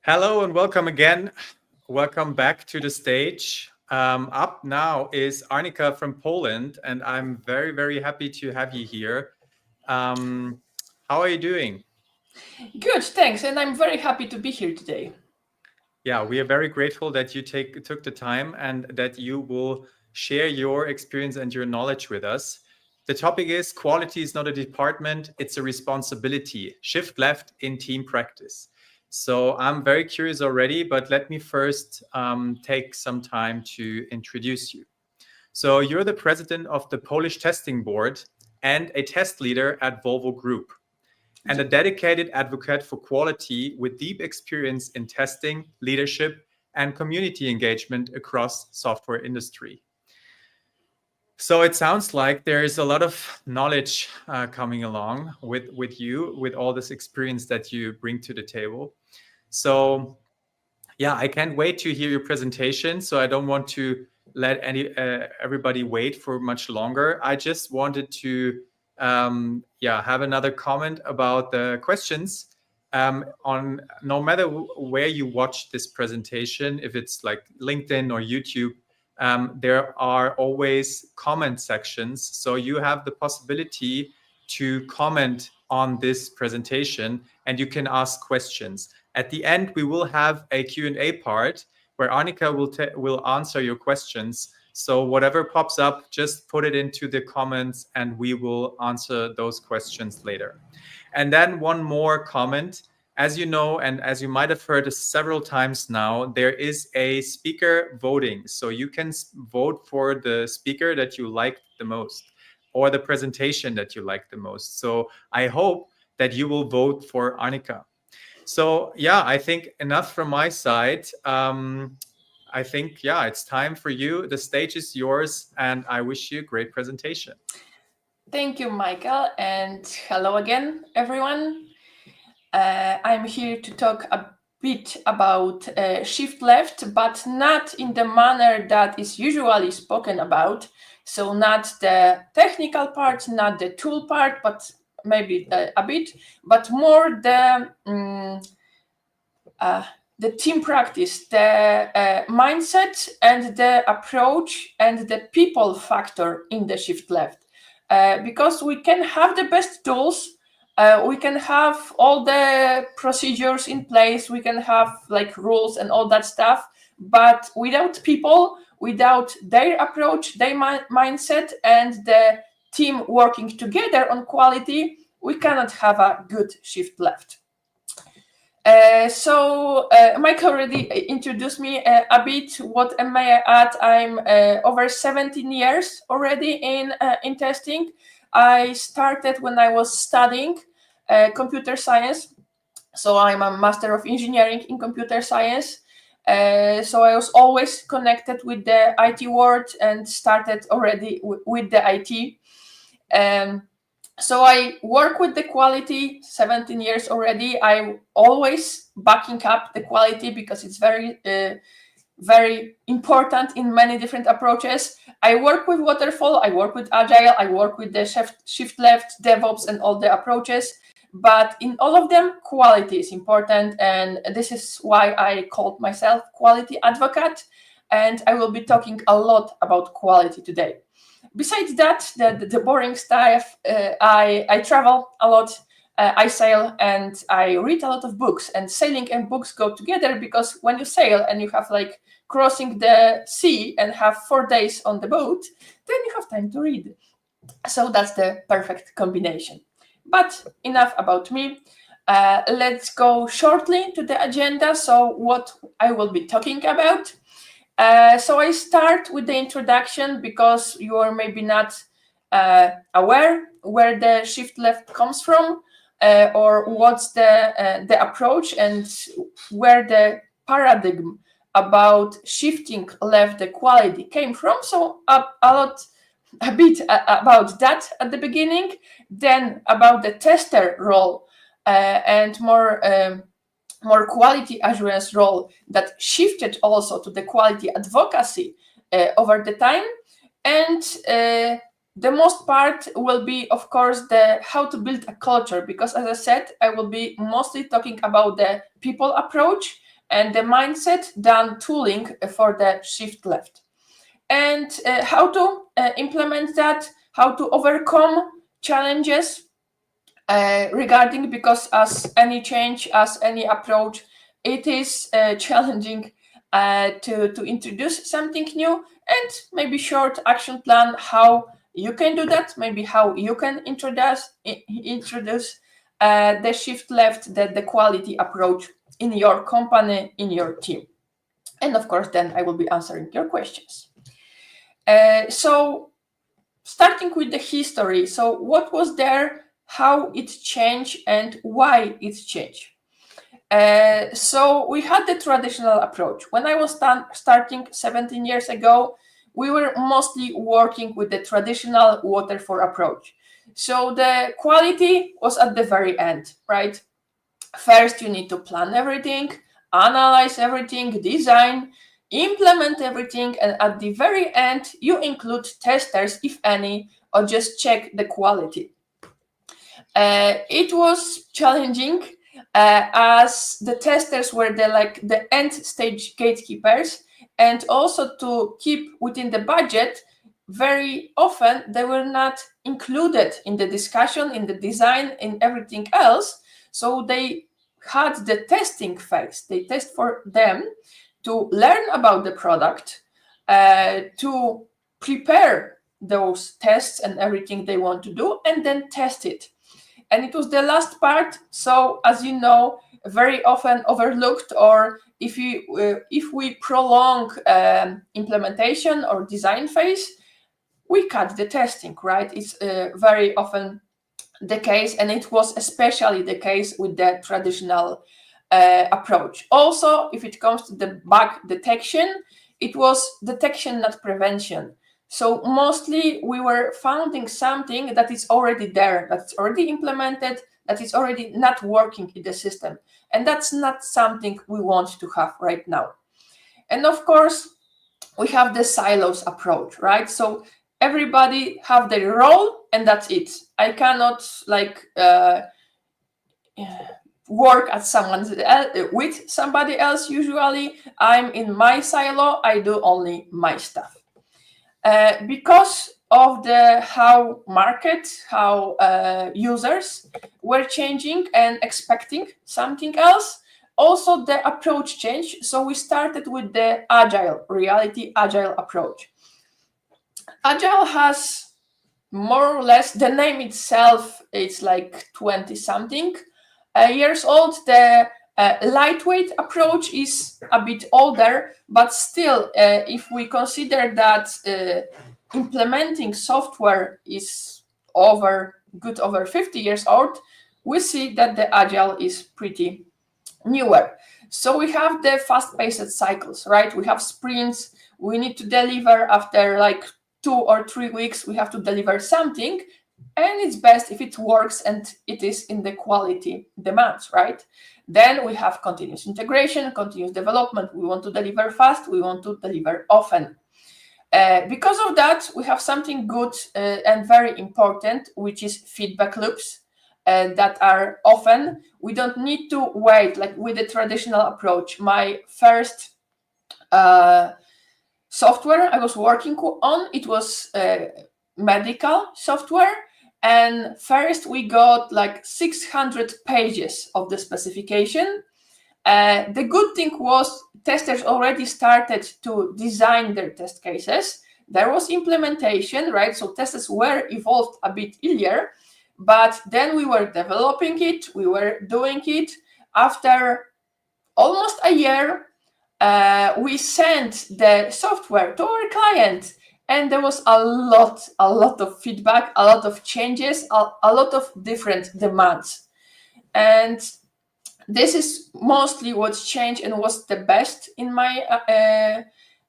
Hello and welcome again. Welcome back to the stage. Up now is Arnika from Poland, and I'm very, very happy to have you here. How are you doing? Good, thanks, and I'm very happy to be here today. Yeah, we are very grateful that you took the time and that you will share your experience and your knowledge with us. The topic is quality is not a department, it's a responsibility. Shift left in team practice. So I'm very curious already, but let me first take some time to introduce you. So you're the president of the Polish Testing Board and a test leader at Volvo Group and a dedicated advocate for quality with deep experience in testing, leadership, and community engagement across software industry. So it sounds like there is a lot of knowledge coming along with you, with all this experience that you bring to the table. So yeah, I can't wait to hear your presentation. So I don't want to let everybody wait for much longer. I just wanted to have another comment about the questions. On no matter where you watch this presentation, if it's like LinkedIn or YouTube, there are always comment sections. So you have the possibility to comment on this presentation and you can ask questions. At the end, we will have a Q&A part where Arnika will answer your questions. So whatever pops up, just put it into the comments and we will answer those questions later. And then one more comment. As you know, and as you might have heard several times now, there is a speaker voting. So you can vote for the speaker that you like the most or the presentation that you like the most. So I hope that you will vote for Arnika. So yeah, I think enough from my side. I think, yeah, it's time for you. The stage is yours, and I wish you a great presentation. Thank you, Michael, and hello again, everyone. I'm here to talk a bit about shift left, but not in the manner that is usually spoken about. So not the technical part, not the tool part, but maybe a bit, but more the team practice, the mindset and the approach and the people factor in the shift left. Because we can have the best tools, we can have all the procedures in place, we can have like rules and all that stuff, but without people, without their approach, their mindset and the team working together on quality, we cannot have a good shift left. Mike already introduced me a bit. What am I at? I'm over 17 years already in testing. I started when I was studying computer science. So I'm a master of engineering in computer science. So I was always connected with the IT world and started already with the IT. So I work with the quality 17 years already. I always backing up the quality because it's very important in many different approaches. I work with waterfall, I work with agile, I work with the shift left, DevOps and all the approaches. But in all of them, quality is important. And this is why I called myself quality advocate. And I will be talking a lot about quality today. Besides that, the boring stuff, I travel a lot, I sail, and I read a lot of books. And sailing and books go together because when you sail and you have like crossing the sea and have 4 days on the boat, then you have time to read. So that's the perfect combination. But enough about me. Let's go shortly to the agenda. So what I will be talking about. So I start with the introduction because you are maybe not aware where the shift left comes from or what's the approach and where the paradigm about shifting left the quality came from. So a bit about that at the beginning, then about the tester role and more quality assurance role that shifted also to the quality advocacy over the time. And the most part will be, of course, the how to build a culture, because as I said, I will be mostly talking about the people approach, and the mindset than tooling for the shift left. And how to implement that, how to overcome challenges regarding, because as any change, as any approach, it is challenging to introduce something new, and maybe short action plan how you can do that, maybe how you can introduce the shift left, the quality approach in your company, in your team. And of course, then I will be answering your questions. So starting with the history, so what was there, how it changed, and why it changed. So we had the traditional approach. When I was starting 17 years ago, we were mostly working with the traditional waterfall approach. So the quality was at the very end, right? First, you need to plan everything, analyze everything, design, implement everything, and at the very end, you include testers, if any, or just check the quality. It was challenging as the testers were the end stage gatekeepers, and also to keep within the budget. Very often they were not included in the discussion, in the design, in everything else. So they had the testing phase. They test for them to learn about the product, to prepare those tests and everything they want to do, and then test it. And it was the last part. So as you know, very often overlooked, or if we prolong implementation or design phase, we cut the testing, right? It's very often the case, and it was especially the case with the traditional approach. Also, if it comes to the bug detection, it was detection, not prevention. So mostly we were finding something that is already there, that's already implemented, that is already not working in the system. And that's not something we want to have right now. And of course, we have the silos approach, right? So everybody have their role, and that's it. I cannot work at with somebody else. Usually I'm in my silo, I do only my stuff. Because of how users were changing and expecting something else, also the approach changed. So we started with the Agile approach. Agile has more or less, the name itself, it's like 20 something years old. The lightweight approach is a bit older, but still, if we consider that implementing software is over 50 years old, we see that the Agile is pretty newer. So we have the fast-paced cycles, right? We have sprints. We need to deliver after 2 or 3 weeks. We have to deliver something, and it's best if it works and it is in the quality demands, right? Then we have continuous integration, continuous development. We want to deliver fast. We want to deliver often. Because of that, we have something good and very important, which is feedback loops that are often. We don't need to wait, like with the traditional approach. My first software I was working on, it was medical software. And first we got 600 pages of the specification. The good thing was testers already started to design their test cases. There was implementation, right? So testers were evolved a bit earlier, but then we were developing it. We were doing it. After almost a year, we sent the software to our client. And there was a lot of feedback, a lot of changes, a lot of different demands. And this is mostly what's changed and was the best in my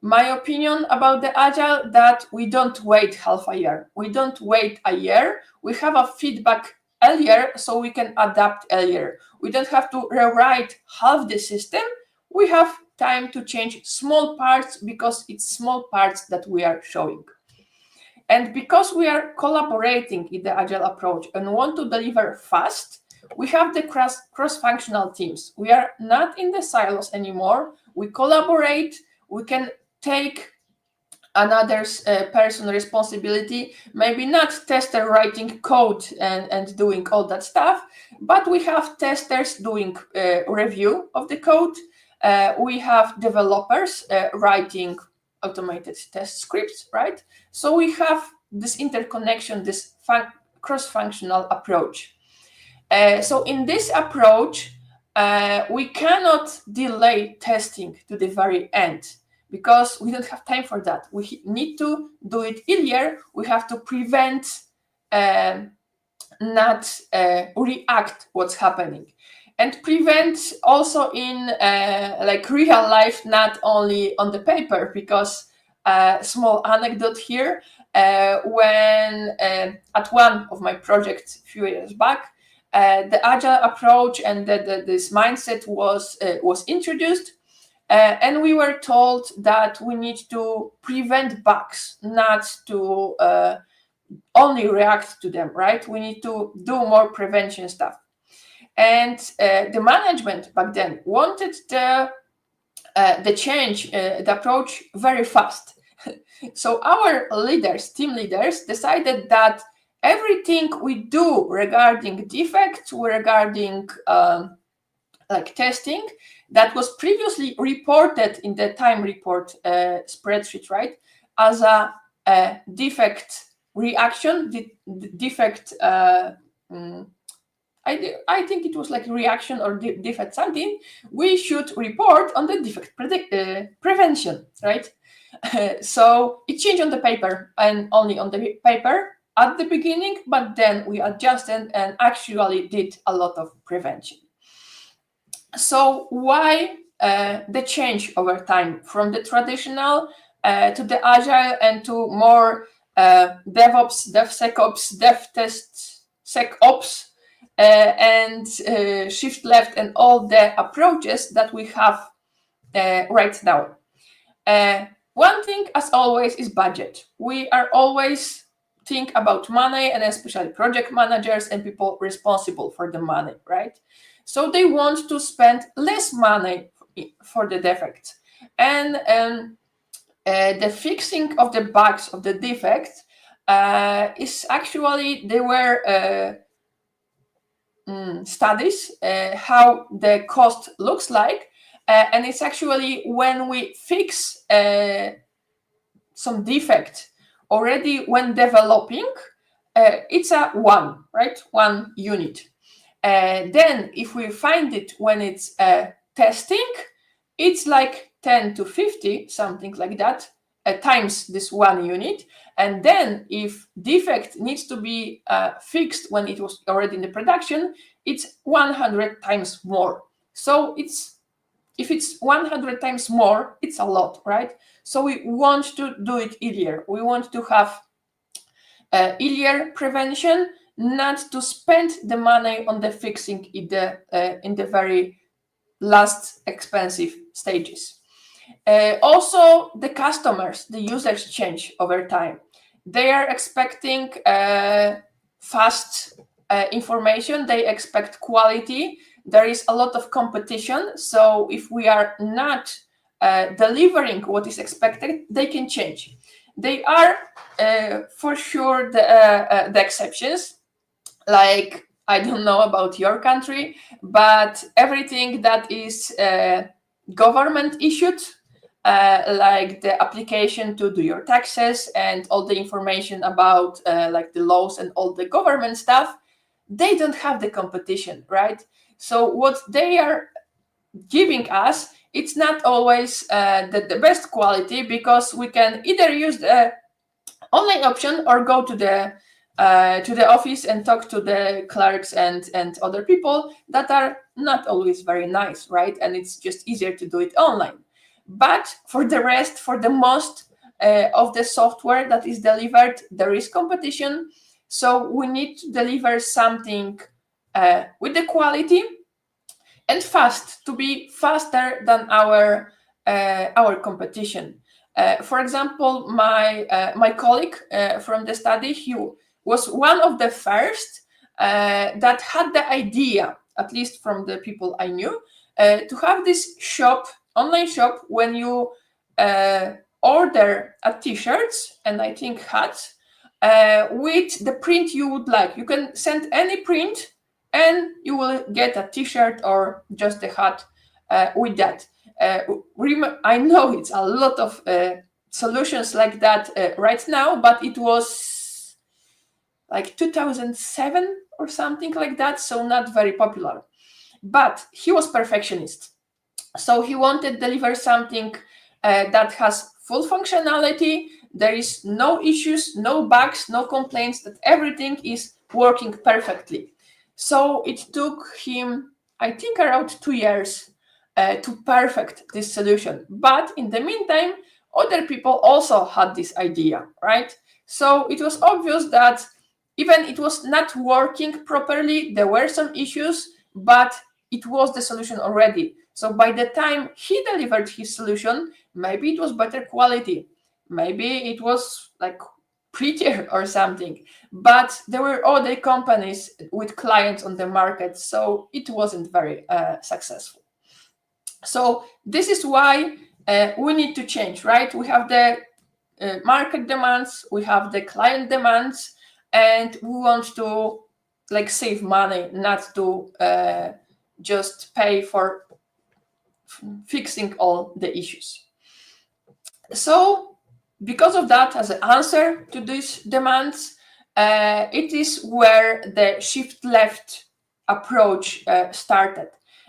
opinion about the Agile, that we don't wait half a year. We don't wait a year. We have a feedback earlier, so we can adapt earlier. We don't have to rewrite half the system. We have time to change small parts, because it's small parts that we are showing. And because we are collaborating in the Agile approach and want to deliver fast, We have the cross-functional teams. We are not in the silos anymore. We collaborate. We can take another person responsibility, maybe not tester writing code and doing all that stuff, but we have testers doing review of the code. We have developers writing automated test scripts, right? So we have this interconnection, this cross-functional approach. So in this approach, we cannot delay testing to the very end because we don't have time for that. We need to do it earlier. We have to prevent, not react what's happening. And prevent also in like real life, not only on the paper, because small anecdote here, when at one of my projects a few years back, the Agile approach and this mindset was introduced, and we were told that we need to prevent bugs, not to only react to them, right? We need to do more prevention stuff. And the management back then wanted the change, the approach very fast. So our leaders, team leaders, decided that everything we do regarding defects, regarding like testing, that was previously reported in the time report spreadsheet, right, as a defect reaction, defect. I think it was like reaction or defect something. We should report on the defect prevention, right? So it changed on the paper and only on the paper at the beginning, but then we adjusted and actually did a lot of prevention. So why the change over time from the traditional to the Agile and to more DevOps, DevSecOps, DevTest, SecOps, and shift left and all the approaches that we have right now. One thing, as always, is budget. We are always think about money, and especially project managers and people responsible for the money, right? So they want to spend less money for the defects. And the fixing of the bugs, of the defects, is actually, there were studies how the cost looks like, and it's actually when we fix some defect already when developing, it's a one unit. Then if we find it when it's testing, it's like 10 to 50, something like that, times this 1 unit. And then if defect needs to be fixed when it was already in the production, it's 100 times more. So if it's 100 times more, it's a lot, right? So we want to do it earlier. We want to have earlier prevention, not to spend the money on the fixing in the very last expensive stages. Also, the customers, the users change over time. They are expecting fast information. They expect quality. There is a lot of competition. So if we are not delivering what is expected, they can change. They are for sure the exceptions. Like, I don't know about your country, but everything that is government issued, like the application to do your taxes and all the information about like the laws and all the government stuff, they don't have the competition, right? So what they are giving us, it's not always the best quality, because we can either use the online option or go to the office and talk to the clerks and other people that are not always very nice, right? And it's just easier to do it online. But for the rest, for the most of the software that is delivered, there is competition. So we need to deliver something with the quality and fast, to be faster than our competition. For example, my colleague from the study, he was one of the first that had the idea, at least from the people I knew, to have this online shop, when you order a t-shirts and I think hats with the print you would like. You can send any print and you will get a t-shirt or just a hat with that. I know it's a lot of solutions like that right now, but it was like 2007 or something like that, so not very popular. But he was perfectionist, so he wanted to deliver something that has full functionality. There is no issues, no bugs, no complaints, that everything is working perfectly. So it took him, I think, around 2 years to perfect this solution. But in the meantime, other people also had this idea, right? So it was obvious that even it was not working properly, there were some issues, but it was the solution already. So by the time he delivered his solution, maybe it was better quality, maybe it was like prettier or something, but there were other companies with clients on the market, so it wasn't very successful. So this is why we need to change, right? We have the market demands, we have the client demands, and we want to like save money, not to just pay for fixing all the issues. So because of that, as an answer to these demands, it is where the shift left approach started.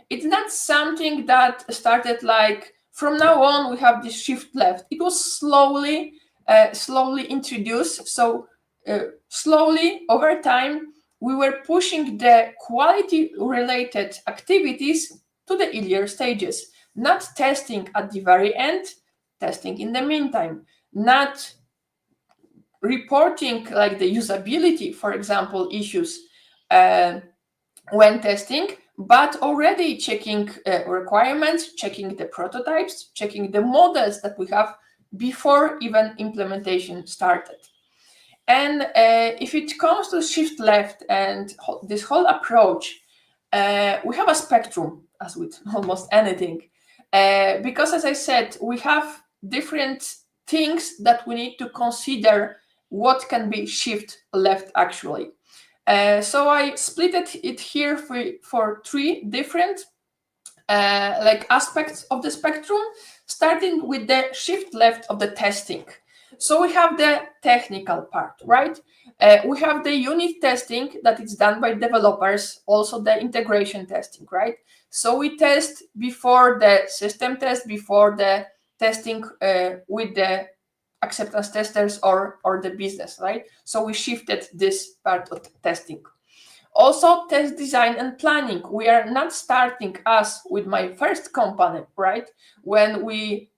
It's not something that started like from now on we have this shift left. It was slowly introduced. So slowly over time we were pushing the quality related activities to the earlier stages, not testing at the very end, testing in the meantime, not reporting like the usability, for example, issues when testing, but already checking requirements, checking the prototypes, checking the models that we have before even implementation started. And if it comes to shift left and this whole approach, we have a spectrum, as with almost anything, because as I said, we have different things that we need to consider what can be shift left actually. So I split it here for three different like aspects of the spectrum, starting with the shift left of the testing. So we have the technical part, right? We have the unit testing that is done by developers, also the integration testing, right? So we test before the system test, before the testing with the acceptance testers or the business, right? So we shifted this part of testing. Also, test design and planning. We are not starting as with my first company, right? When we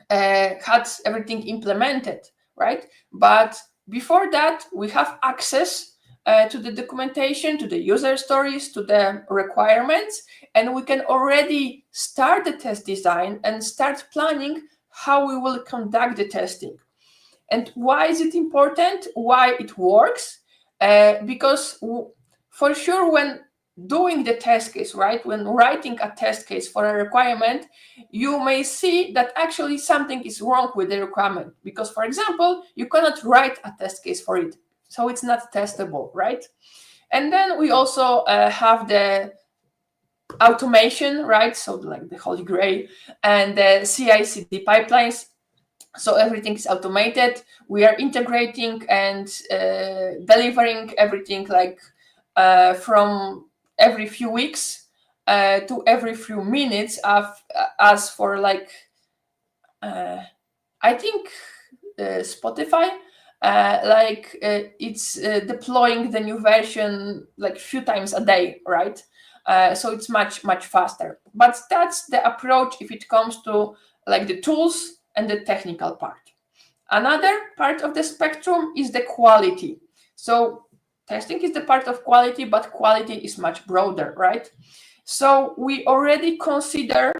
had everything implemented, right? But before that, we have access to the documentation, to the user stories, to the requirements, and we can already start the test design and start planning how we will conduct the testing. And why is it important? Why it works? Because for sure, when doing the test case, right, when writing a test case for a requirement, you may see that actually something is wrong with the requirement. Because, for example, you cannot write a test case for it. So it's not testable, right? And then we also have the automation, right? So like the Holy Grail, and the CI/CD pipelines. So everything is automated. We are integrating and delivering everything like from every few weeks to every few minutes as for like I think Spotify it's deploying the new version like few times a day, right? So it's much faster. But that's the approach if it comes to like the tools and the technical part. Another part of the spectrum is the quality. So testing is the part of quality, but quality is much broader, right? So we already consider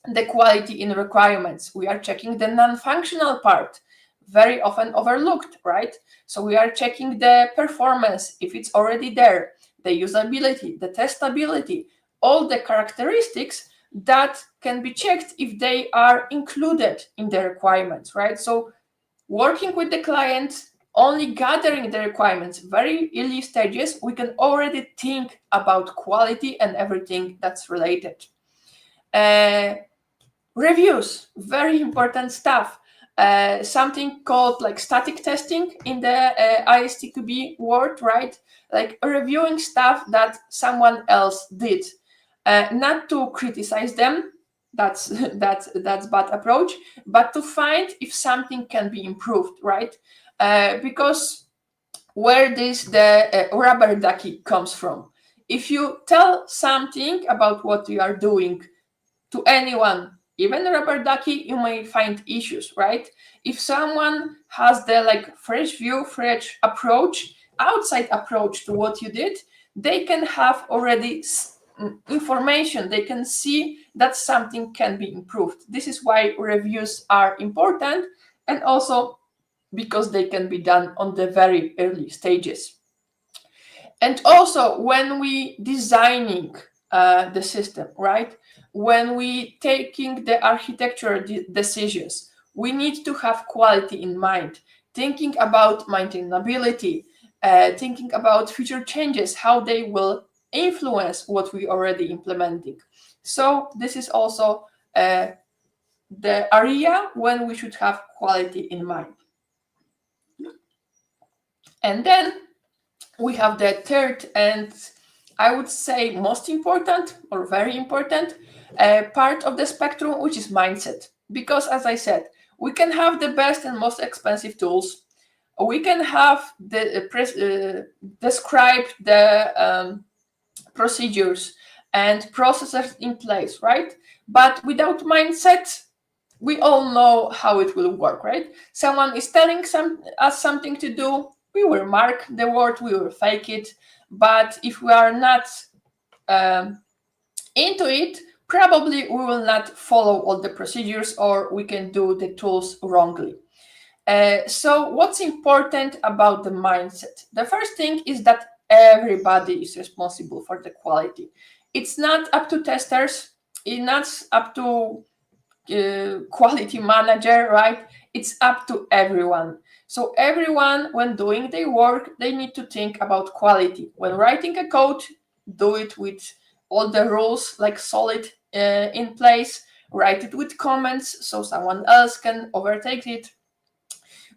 the quality in requirements. We are checking the non-functional part, very often overlooked, right? So we are checking the performance if it's already there. the usability, the testability, all the characteristics that can be checked if they are included in the requirements, right? So working with the client, only gathering the requirements, very early stages, we can already think about quality and everything that's related. Reviews, very important stuff. Something called like static testing in the ISTQB world, right? Like reviewing stuff that someone else did, not to criticize them. That's bad approach, but to find if something can be improved, right? Because where the rubber ducky comes from. If you tell something about what you are doing to anyone, even a rubber ducky, you may find issues, right? If someone has the like fresh view, fresh approach, outside approach to what you did, they can have already information. They can see that something can be improved. This is why reviews are important, and also because they can be done on the very early stages. And also when we designing the system, right? When we taking the architectural decisions, we need to have quality in mind, thinking about maintainability, thinking about future changes, how they will influence what we already implementing. So this is also the area when we should have quality in mind. And then we have the third and I would say most important or very important part of the spectrum, which is mindset. Because as I said, we can have the best and most expensive tools. We can have describe the procedures and processes in place, right? But without mindset, we all know how it will work, right? Someone is telling us something to do, we will mark the word, we will fake it. But if we are not into it, probably we will not follow all the procedures, or we can do the tools wrongly. So what's important about the mindset? The first thing is that everybody is responsible for the quality. It's not up to testers, it's not up to quality manager, right? It's up to everyone. So everyone, when doing their work, they need to think about quality. When writing a code, do it with all the rules like solid in place, write it with comments so someone else can overtake it.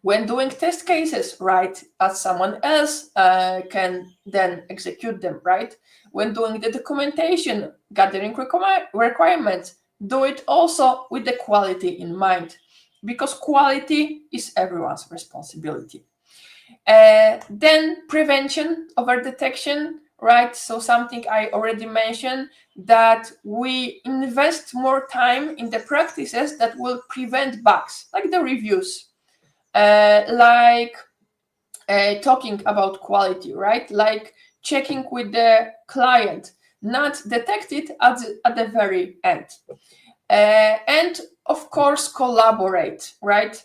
When doing test cases, write as someone else can then execute them, right? When doing the documentation, gathering requirements, do it also with the quality in mind, because quality is everyone's responsibility. Then prevention over detection, right? So something I already mentioned, that we invest more time in the practices that will prevent bugs, like the reviews, talking about quality, right? Like checking with the client, not detect it at the very end. And of course, collaborate, right?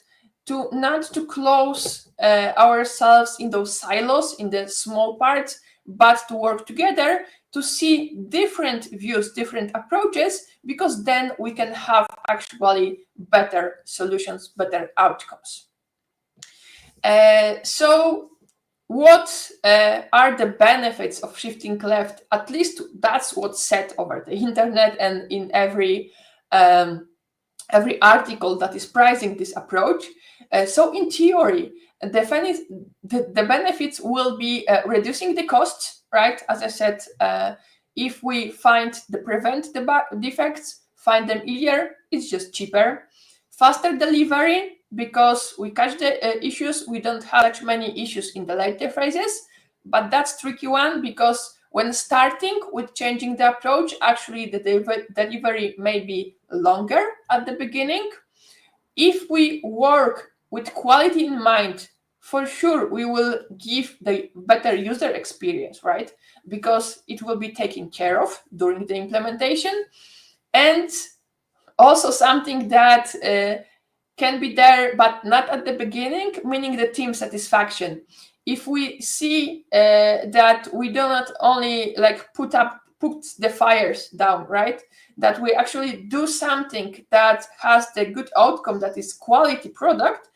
Not to close ourselves in those silos, in the small parts, but to work together to see different views, different approaches, because then we can have actually better solutions, better outcomes. So what are the benefits of shifting left? At least that's what's said over the internet and in every article that is pricing this approach. So in theory, the benefits will be reducing the costs, right? As I said, if we prevent the defects, find them earlier, it's just cheaper. Faster delivery, because we catch the issues, we don't have such many issues in the later phases, but that's tricky one, because when starting with changing the approach, actually the delivery may be longer at the beginning. If we work with quality in mind, for sure we will give the better user experience, right? Because it will be taken care of during the implementation. And also something that can be there, but not at the beginning, meaning the team satisfaction. If we see that we do not only like put the fires down, right? That we actually do something that has the good outcome, that is quality product,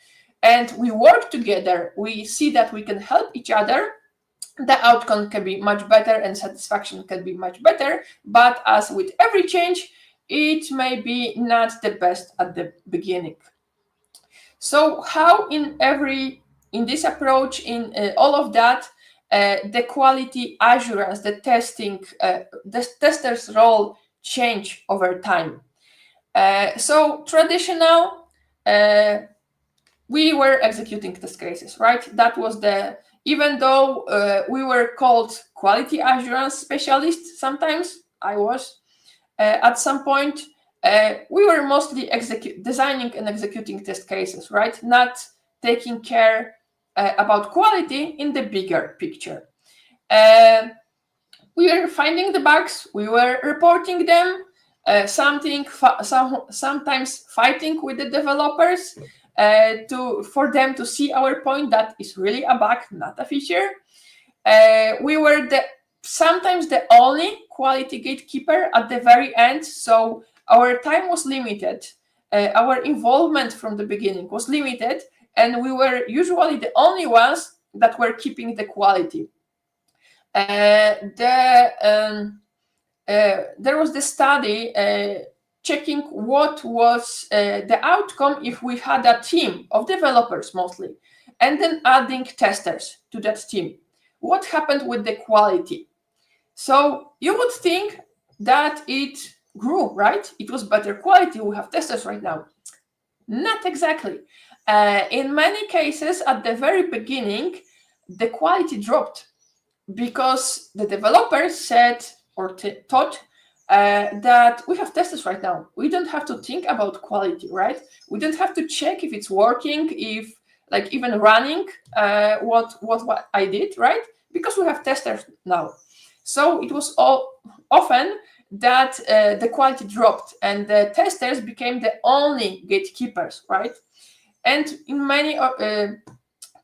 and we work together, we see that we can help each other, the outcome can be much better and satisfaction can be much better. But as with every change, it may be not the best at the beginning. So how in this approach, in all of that, the quality assurance, the testing, the tester's role change over time. So traditional, we were executing test cases, right? That was even though we were called quality assurance specialists, sometimes I was, at some point, we were mostly designing and executing test cases, right? Not taking care about quality in the bigger picture. We were finding the bugs, we were reporting them, sometimes fighting with the developers for them to see our point that is really a bug, not a feature. We were sometimes the only quality gatekeeper at the very end, so our time was limited. Our involvement from the beginning was limited, and we were usually the only ones that were keeping the quality. There was the study checking what was the outcome if we had a team of developers mostly, and then adding testers to that team. What happened with the quality? So you would think that it grew, right? It was better quality. We have testers right now. Not exactly. In many cases, at the very beginning, the quality dropped because the developers said or thought that we have testers right now. We don't have to think about quality, right? We don't have to check if it's working, if like even running what I did, right? Because we have testers now. So it was often that the quality dropped and the testers became the only gatekeepers, right? And in many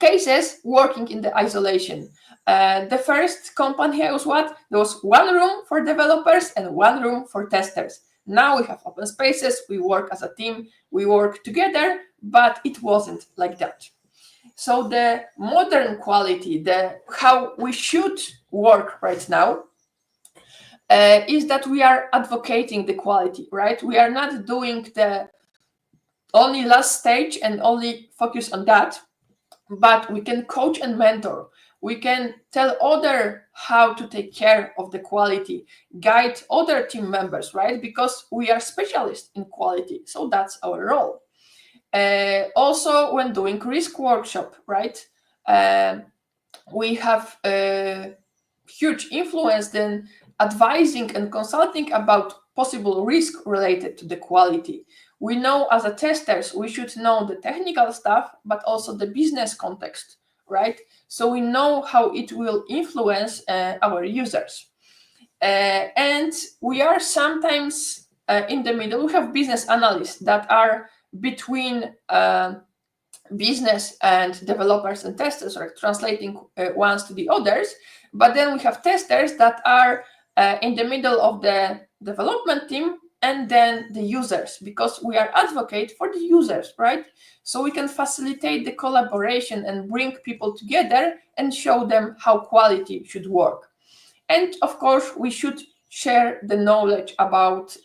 cases, working in the isolation. The first company I was there was one room for developers and one room for testers. Now we have open spaces, we work as a team, we work together, but it wasn't like that. So the modern quality, how we should work right now, is that we are advocating the quality, right? We are not doing the only last stage and only focus on that, but we can coach and mentor. We can tell others how to take care of the quality, guide other team members, right? Because we are specialists in quality, so that's our role. Also, when doing risk workshop, right? We have a huge influence in advising and consulting about possible risk related to the quality. We know as a testers, we should know the technical stuff, but also the business context, right? So we know how it will influence our users. And we are sometimes in the middle. We have business analysts that are between business and developers and testers, or translating ones to the others. But then we have testers that are in the middle of the development team and then the users, because we are advocate for the users, right? So we can facilitate the collaboration and bring people together and show them how quality should work. And of course, we should share the knowledge about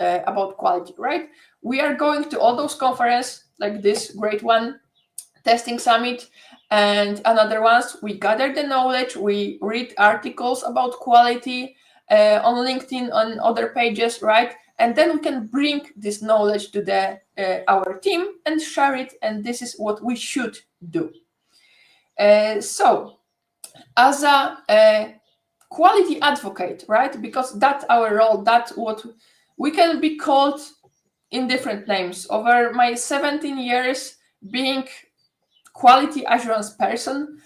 quality, right? We are going to all those conferences, like this great one, Testing Summit, and another ones. We gather the knowledge, we read articles about quality on LinkedIn, on other pages, right? And then we can bring this knowledge to our team and share it, and this is what we should do. So, as a quality advocate, right? Because that's our role, that's what we can be called in different names. Over my 17 years being quality assurance person,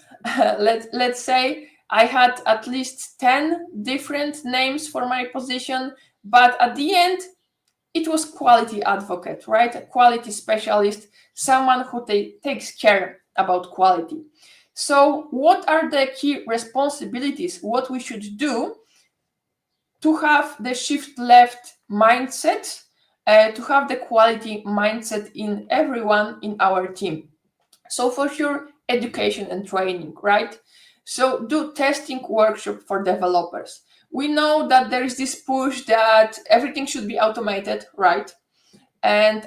let's say, I had at least 10 different names for my position, but at the end, it was quality advocate, right? A quality specialist, someone who takes care about quality. So what are the key responsibilities, what we should do to have the shift left mindset, to have the quality mindset in everyone in our team? So for sure, education and training, right? So do testing workshop for developers. We know that there is this push that everything should be automated, right? And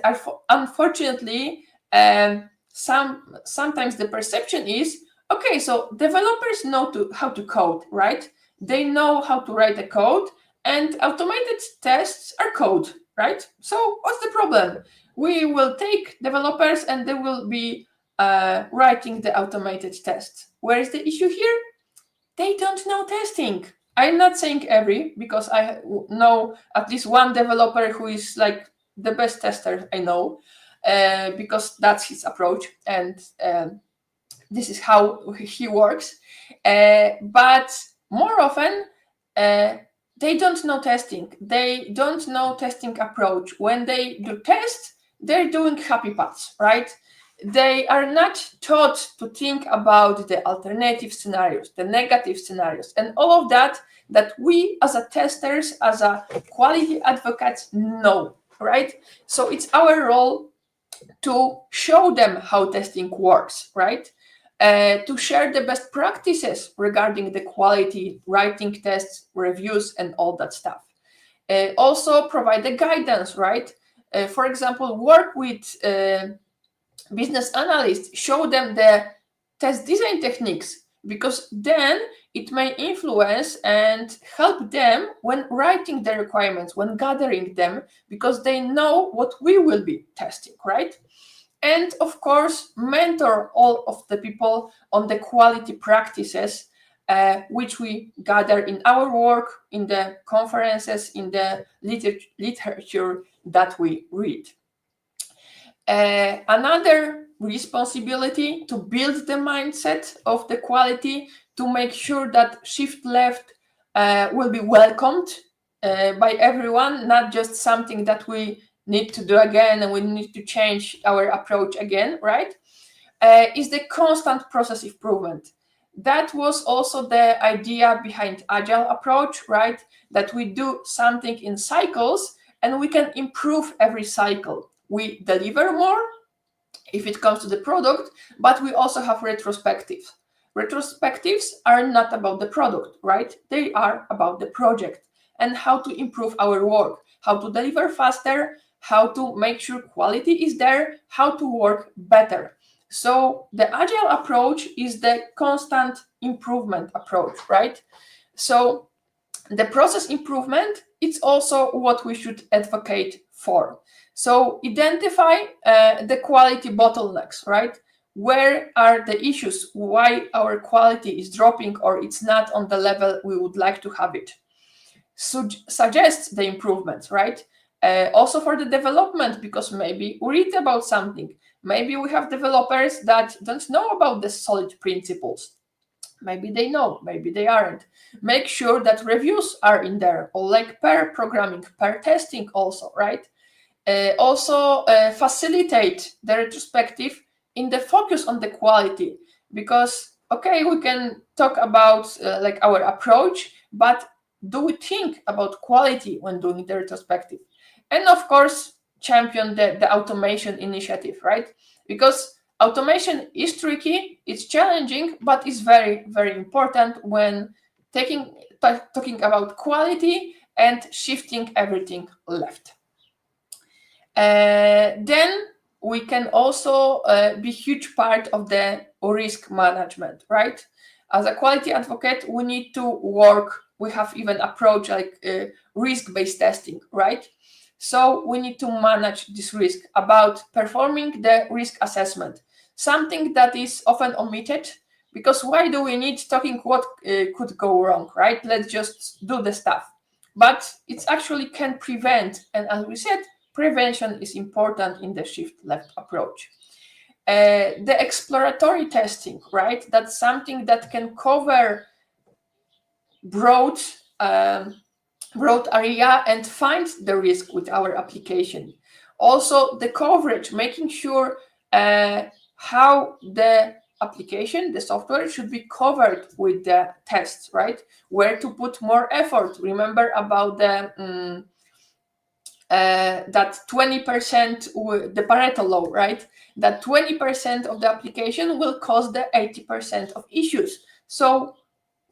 unfortunately, sometimes the perception is, okay, so developers know how to code, right? They know how to write a code, and automated tests are code, right? So what's the problem? We will take developers and they will be writing the automated tests. Where is the issue here? They don't know testing. I'm not saying every, because I know at least one developer who is like the best tester I know, because that's his approach, and this is how he works. But more often, they don't know testing. They don't know testing approach. When they do test, they're doing happy paths, right? They are not taught to think about the alternative scenarios, the negative scenarios, and all of that we as a testers, as a quality advocates know, right? So it's our role to show them how testing works, right? To share the best practices regarding the quality, writing tests, reviews, and all that stuff. Also provide the guidance, right? For example, work with business analysts, show them the test design techniques, because then it may influence and help them when writing the requirements, when gathering them, because they know what we will be testing, right? And of course, mentor all of the people on the quality practices which we gather in our work, in the conferences, in the literature that we read. Another responsibility to build the mindset of the quality, to make sure that shift left will be welcomed by everyone, not just something that we need to do again and we need to change our approach again, right? Is the constant process improvement. That was also the idea behind Agile approach, right? That we do something in cycles and we can improve every cycle. We deliver more if it comes to the product, but we also have retrospectives. Retrospectives are not about the product, right? They are about the project and how to improve our work, how to deliver faster, how to make sure quality is there, how to work better. So the Agile approach is the constant improvement approach, right? So the process improvement, it's also what we should advocate for. So identify the quality bottlenecks, right? Where are the issues? Why our quality is dropping or it's not on the level we would like to have it? Suggest the improvements, right? Also for the development, because maybe we read about something. Maybe we have developers that don't know about the solid principles. Maybe they know, maybe they aren't. Make sure that reviews are in there, or like pair programming, pair testing also, right? Also facilitate the retrospective in the focus on the quality, because okay, we can talk about like our approach, but do we think about quality when doing the retrospective? And of course, champion the automation initiative, right? Because automation is tricky, it's challenging, but it's very, very important when talking about quality and shifting everything left. Then we can also be huge part of the risk management, right? As a quality advocate, we need to work, we have even approach like risk-based testing, right? So we need to manage this risk about performing the risk assessment, something that is often omitted, because why do we need talking what could go wrong, right? Let's just do the stuff. But it actually can prevent, and as we said, prevention is important in the shift left approach. The exploratory testing, right? That's something that can cover broad area and find the risk with our application. Also, the coverage, making sure how the application, the software should be covered with the tests, right? Where to put more effort. Remember about the that 20%, the Pareto law, right? That 20% of the application will cause the 80% of issues. So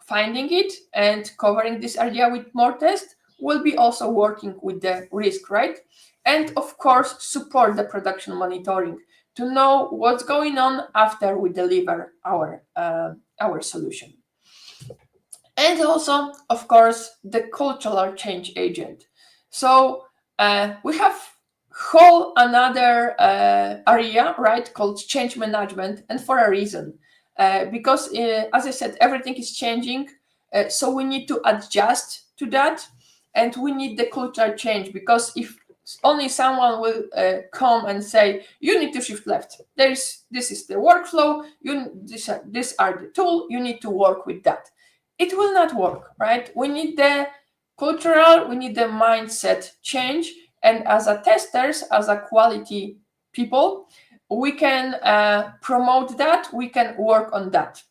finding it and covering this area with more tests will be also working with the risk, right? And of course, support the production monitoring to know what's going on after we deliver our solution. And also, of course, the cultural change agent. So we have whole another area, right, called change management, and for a reason. Because, as I said, everything is changing, so we need to adjust to that, and we need the cultural change, because if only someone will come and say, you need to shift left, this is the workflow, these are the tools, you need to work with that. It will not work, right? We need the cultural, we need the mindset change, and as a testers, as a quality people, we can promote that, we can work on that.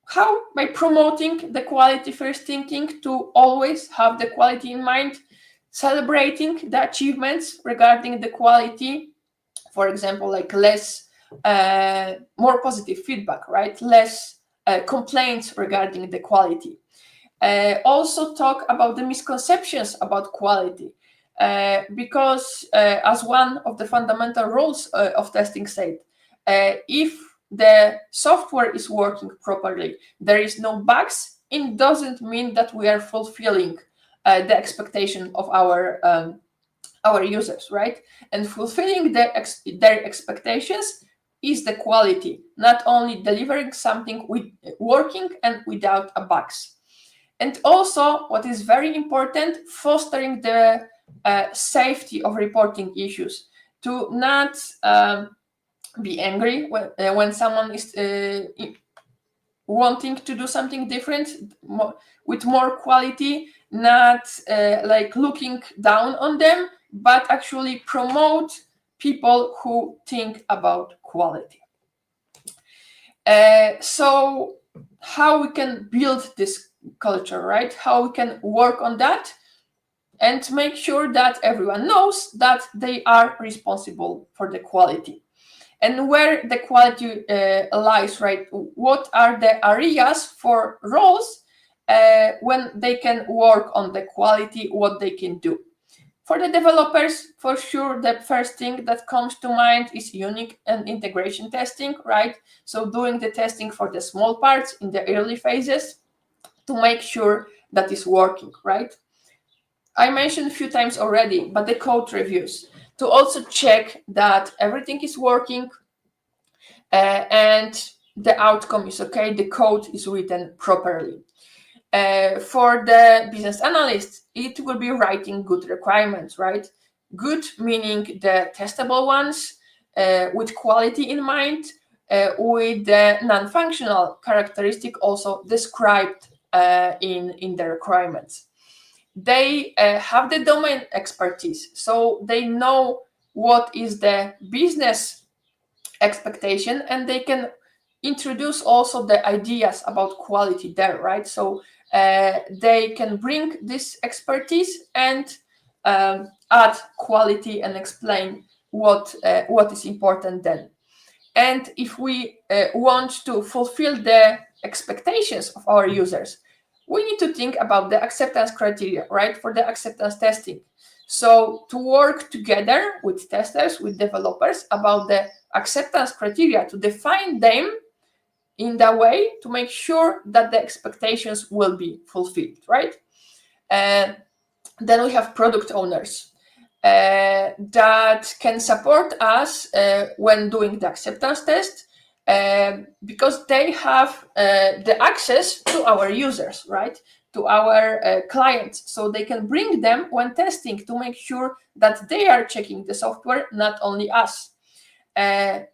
How? By promoting the quality first thinking, to always have the quality in mind, celebrating the achievements regarding the quality, for example, like less, more positive feedback, right? Less complaints regarding the quality. Also talk about the misconceptions about quality. Because as one of the fundamental rules of testing said, if the software is working properly, there is no bugs, it doesn't mean that we are fulfilling the expectation of our users, right? And fulfilling their expectations is the quality, not only delivering something with working and without bugs. And also, what is very important, fostering the safety of reporting issues, to not be angry when someone is wanting to do something different with more quality, not like looking down on them, but actually promote people who think about quality. So how we can build this culture, right? How we can work on that and make sure that everyone knows that they are responsible for the quality. And where the quality lies, right? What are the areas for roles when they can work on the quality, what they can do. For the developers, for sure, the first thing that comes to mind is unit and integration testing, right? So doing the testing for the small parts in the early phases to make sure that is working, right? I mentioned a few times already, but the code reviews, to also check that everything is working and the outcome is okay, the code is written properly. For the business analyst, it will be writing good requirements, right? Good meaning the testable ones, with quality in mind, with the non-functional characteristic also described in the requirements. They have the domain expertise, so they know what is the business expectation, and they can introduce also the ideas about quality there, right? So they can bring this expertise and add quality and explain what is important then. And if we want to fulfill the expectations of our users, we need to think about the acceptance criteria, right, for the acceptance testing. So to work together with testers, with developers about the acceptance criteria, to define them in that way to make sure that the expectations will be fulfilled, right? And then we have product owners that can support us when doing the acceptance test, because they have the access to our users, right? To our clients. So they can bring them when testing to make sure that they are checking the software, not only us.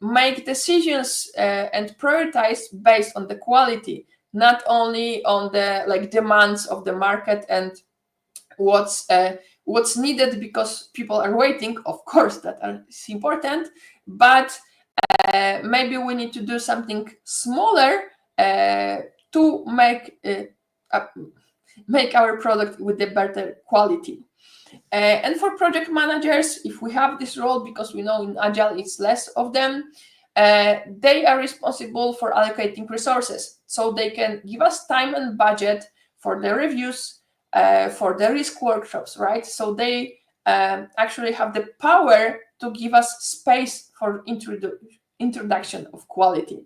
Make decisions and prioritize based on the quality, not only on the demands of the market and what's needed because people are waiting. Of course, that is important, but Maybe we need to do something smaller to make our product with the better quality. And for project managers, if we have this role, because we know in Agile it's less of them, they are responsible for allocating resources. So they can give us time and budget for the reviews, for the risk workshops, right? So they actually have the power to give us space for introduction of quality.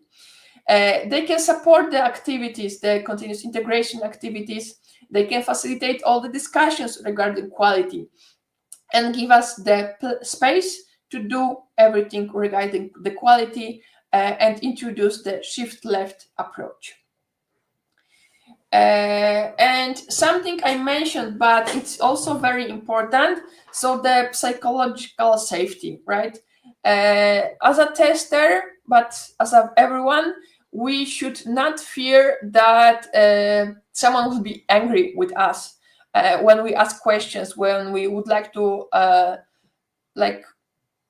They can support the activities, the continuous integration activities. They can facilitate all the discussions regarding quality and give us the space to do everything regarding the quality and introduce the shift left approach. And something I mentioned, but it's also very important, so the psychological safety, right? As a tester, but as everyone, we should not fear that someone will be angry with us when we ask questions, when we would like to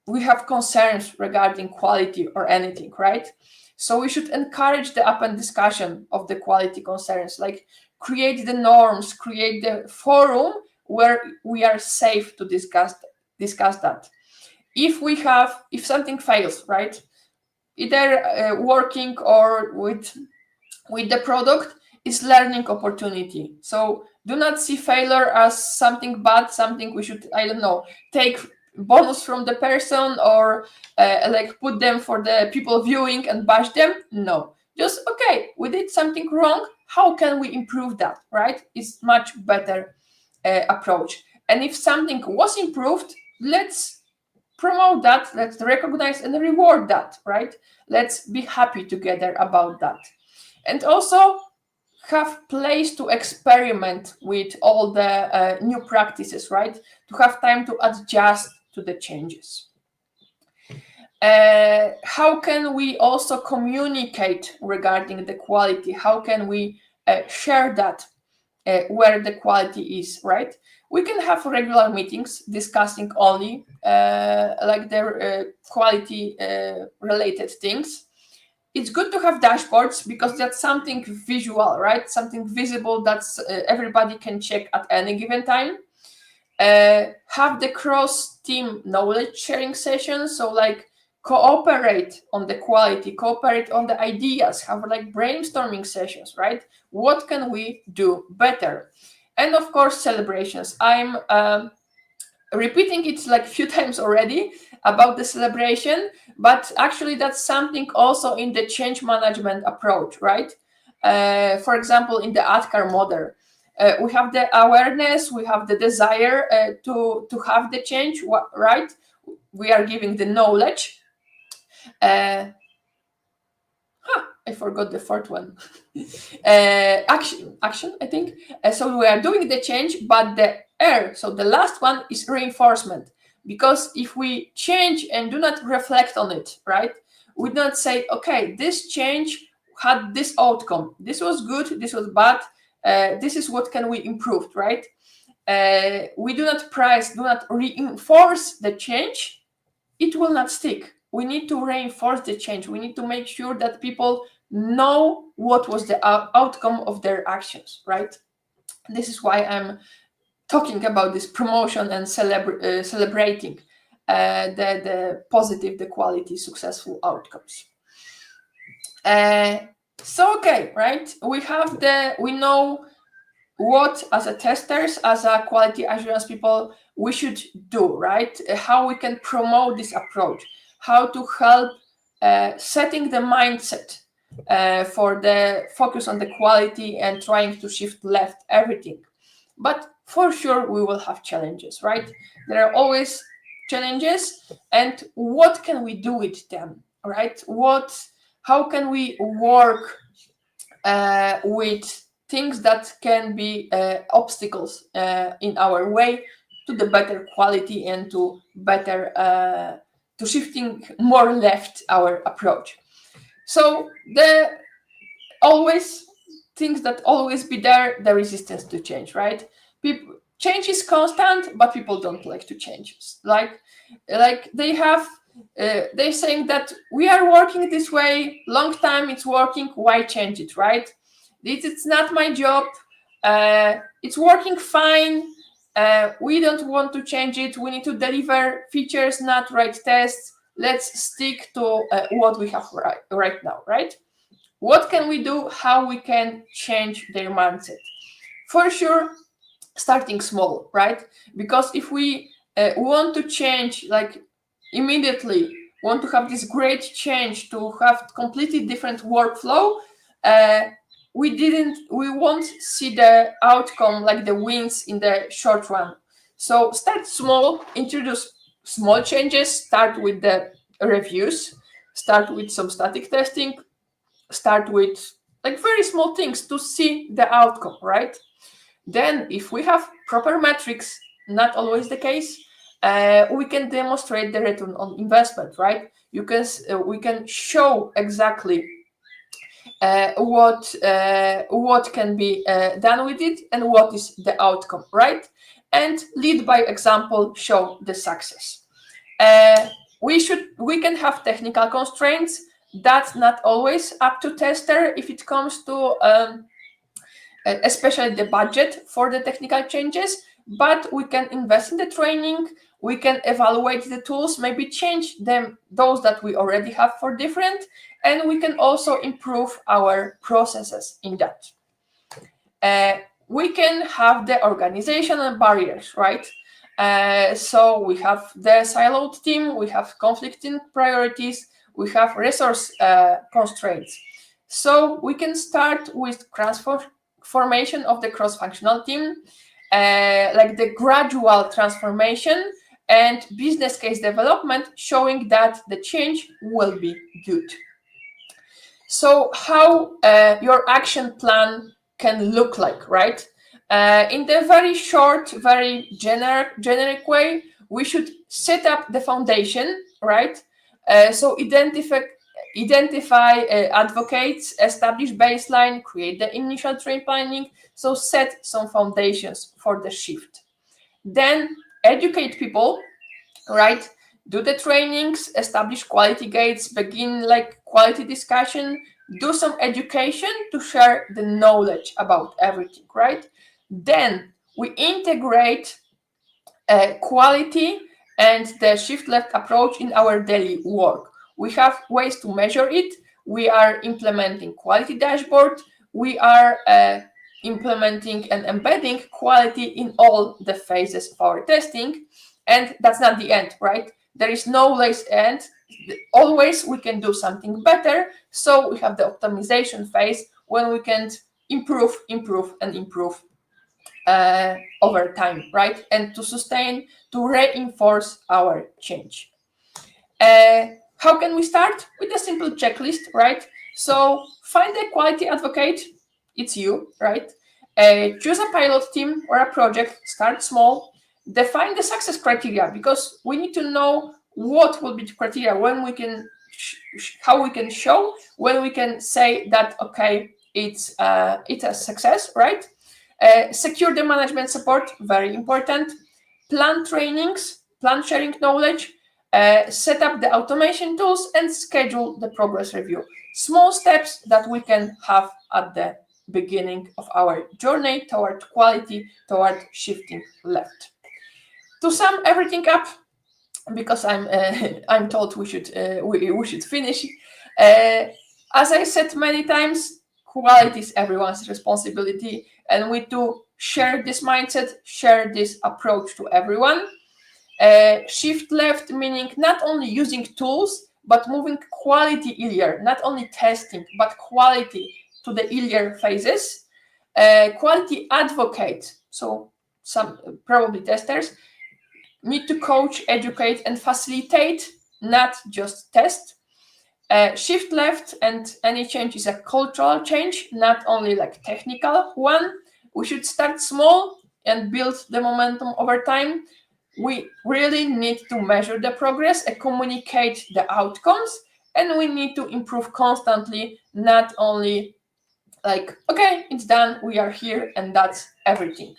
we have concerns regarding quality or anything, right? So we should encourage the open discussion of the quality concerns, like create the norms, create the forum where we are safe to discuss that. If something fails, right, either working or with the product, is learning opportunity. So do not see failure as something bad, something we should, I don't know, take bonus from the person or put them for the people viewing and bash them. No, just okay, we did something wrong, how can we improve that, right? It's much better approach. And if something was improved, let's promote that, let's recognize and reward that, right? Let's be happy together about that. And also have place to experiment with all the new practices, right? To have time to adjust to the changes. How can we also communicate regarding the quality? How can we share that where the quality is, right? We can have regular meetings discussing only the quality related things. It's good to have dashboards because that's something visual, right? Something visible that's everybody can check at any given time. Have the cross-team knowledge sharing sessions, so cooperate on the quality, cooperate on the ideas, have brainstorming sessions, right? What can we do better? And of course, celebrations. I'm repeating it a few times already about the celebration, but actually that's something also in the change management approach, right? For example, in the ADKAR model, we have the awareness, we have the desire to have the change, right? We are giving the knowledge. I forgot the fourth one. Action, I think. So we are doing the change, but the so the last one is reinforcement. Because if we change and do not reflect on it, right? We do not say, okay, this change had this outcome. This was good, this was bad. This is what can we improve, right? We do not reinforce the change. It will not stick. We need to reinforce the change. We need to make sure that people know what was the outcome of their actions, right? This is why I'm talking about this promotion and celebrating the positive, the quality, successful outcomes. So, okay, right? We know what, as a testers, as a quality assurance people, we should do, right? How we can promote this approach, how to help setting the mindset for the focus on the quality and trying to shift left everything. But for sure, we will have challenges, right? There are always challenges, and what can we do with them, right? How can we work with things that can be obstacles in our way to the better quality and to better to shifting more left our approach. So the always things that always be there, the resistance to change, right? Change is constant, but people don't like to change. They have they're saying that we are working this way, long time it's working, why change it, right? It's not my job. It's working fine. We don't want to change it. We need to deliver features, not write tests. Let's stick to what we have right now, right? What can we do? How we can change their mindset? For sure, starting small, right? Because if we want to change, like immediately, want to have this great change to have completely different workflow, we won't see the outcome, like the wins in the short run. So start small, introduce small changes, start with the reviews, start with some static testing, start with like very small things to see the outcome, right? Then if we have proper metrics, not always the case, we can demonstrate the return on investment, right? We can show exactly what can be done with it and what is the outcome, right? And lead by example, show the success. We can have technical constraints. That's not always up to tester if it comes to especially the budget for the technical changes, but we can invest in the training, we can evaluate the tools, maybe change them, those that we already have for different, and we can also improve our processes in that. We can have the organizational barriers, right? So we have the siloed team, we have conflicting priorities, we have resource constraints. So we can start with formation of the cross-functional team, like the gradual transformation and business case development, showing that the change will be good. So how your action plan can look like, right? In the very short, very generic way, we should set up the foundation, right? So identify advocates, establish baseline, create the initial train planning, so set some foundations for the shift. Then educate people, right? Do the trainings, establish quality gates, begin like quality discussion, do some education to share the knowledge about everything, right? Then we integrate quality and the shift left approach in our daily work. We have ways to measure it. We are implementing quality dashboard. We are implementing and embedding quality in all the phases of our testing. And that's not the end, right? There is no less end. Always we can do something better. So we have the optimization phase when we can improve over time, right? And to sustain, to reinforce our change. How can we start? With a simple checklist, right? So find a quality advocate, it's you, right? Choose a pilot team or a project, start small, define the success criteria, because we need to know what will be the criteria, when we can, how we can show, when we can say that, okay, it's a success, right? Secure the management support, very important. Plan trainings, plan sharing knowledge, set up the automation tools, and schedule the progress review. Small steps that we can have at the beginning of our journey toward quality, toward shifting left. To sum everything up, because I'm told we should finish. As I said many times, quality is everyone's responsibility, and we do share this mindset, share this approach to everyone. Shift left meaning not only using tools, but moving quality earlier, not only testing, but quality to the earlier phases. Quality advocate, so some probably testers, need to coach, educate, and facilitate, not just test. Shift left and any change is a cultural change, not only like technical one. We should start small and build the momentum over time. We really need to measure the progress and communicate the outcomes, and we need to improve constantly, not only like, okay, it's done, we are here, and that's everything.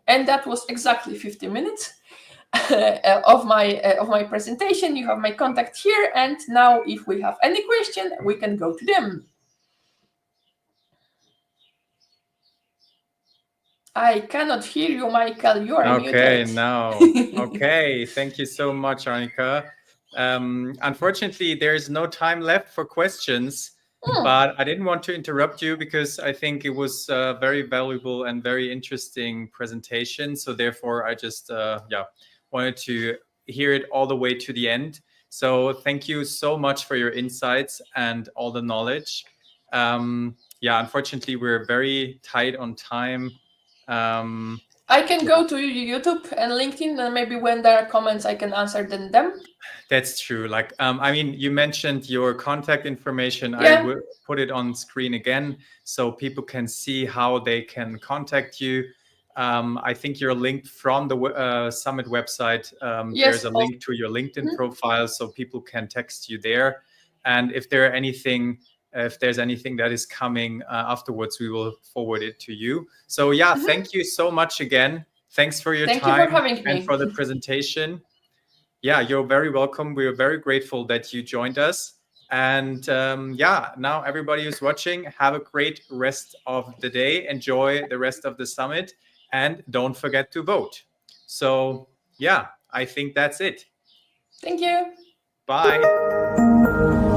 And that was exactly 50 minutes. of my presentation. You have my contact here, and now if we have any question, we can go to them. I cannot hear you, Michael. You are muted. Okay, now. Okay, thank you so much, Arnika. Unfortunately, there's no time left for questions, but I didn't want to interrupt you because I think it was a very valuable and very interesting presentation. So therefore, I just wanted to hear it all the way to the end. So thank you so much for your insights and all the knowledge. Unfortunately, we're very tight on time. I can go to YouTube and LinkedIn, and maybe when there are comments, I can answer them. That's true. Like, I mean, you mentioned your contact information. Yeah. I will put it on screen again so people can see how they can contact you. I think you're linked from the Summit website. Yes. There's a link to your LinkedIn profile so people can text you there. And if there's anything that is coming afterwards, we will forward it to you. So yeah, thank you so much again. Thanks for your time. Thank you for having me. And for the presentation. Yeah, you're very welcome. We are very grateful that you joined us. And now everybody who's watching, have a great rest of the day. Enjoy the rest of the summit. And don't forget to vote. So yeah, I think that's it. Thank you. Bye.